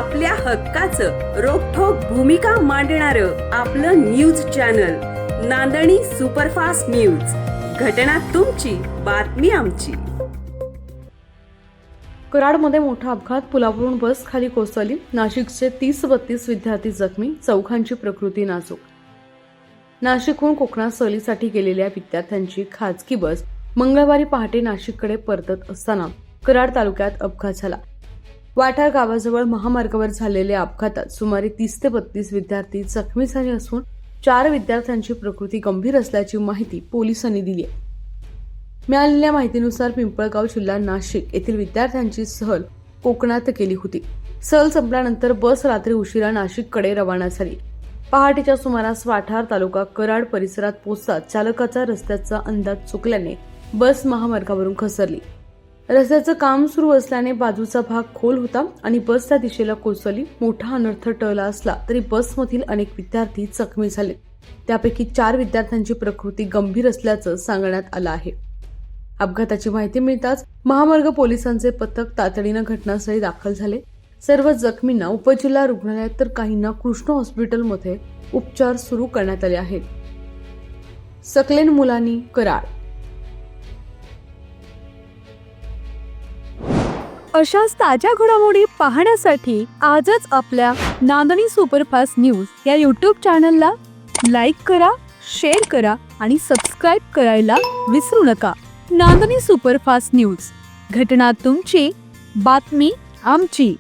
आपल्या हक्काचं रोखठोक भूमिका मांडणारं आपलं न्यूज चॅनल नांदणी सुपरफास्ट न्यूज। घटना तुमची, बातमी आमची। कराडमध्ये मोठा अपघात, पुलावरून बस खाली कोसळली। नाशिकचे 30-32 विद्यार्थी जखमी, चौघांची प्रकृती नाजूक। नाशिकहून कोकणात सहलीसाठी गेलेल्या विद्यार्थ्यांची खाजगी बस मंगळवारी पहाटे नाशिककडे परतत असताना कराड तालुक्यात अपघात झाला। वाठार गावाजवळ महामार्गावर झालेल्या अपघातात सुमारे 30 ते 32 विद्यार्थी जखमी झाले असून 4 विद्यार्थ्यांची प्रकृती गंभीर असल्याची माहिती पोलिसांनी दिली आहे। मिळालेल्या माहितीनुसार पिंपळगाव जिल्हा नाशिक येथील विद्यार्थ्यांची सहल कोकणात गेली होती। सहल संपल्यानंतर बस रात्री उशिरा नाशिककडे रवाना झाली। पहाटेच्या सुमारास वाठार तालुका कराड परिसरात पोहोचताच चालकाचा रस्त्याचा अंदाज चुकल्याने बस महामार्गावरून घसरली। रस्त्याचं काम सुरू असल्याने बाजूचा भाग खोल होता आणि बस त्या दिशेला कोसळली। मोठा अनर्थ टळला असला तरी बसमधील अनेक विद्यार्थी जखमी झाले। त्यापैकी 4 विद्यार्थ्यांची प्रकृती गंभीर असल्याचं सांगण्यात आलं आहे। अपघाताची माहिती मिळताच महामार्ग पोलिसांचे पथक तातडीनं घटनास्थळी दाखल झाले। सर्व जखमींना उपजिल्हा रुग्णालयात तर काहींना कृष्ण हॉस्पिटलमध्ये उपचार सुरू करण्यात आले आहेत। सकलेन मुलानी, कराड। अशाच ताज्या घडामोडी पाहण्यासाठी आजच आपल्या नांदणी सुपरफास्ट न्यूज या यूट्यूब चॅनलला लाईक करा, शेअर करा आणि सबस्क्राईब करायला विसरू नका। नांदणी सुपरफास्ट न्यूज, घटना तुमची, बातमी आमची।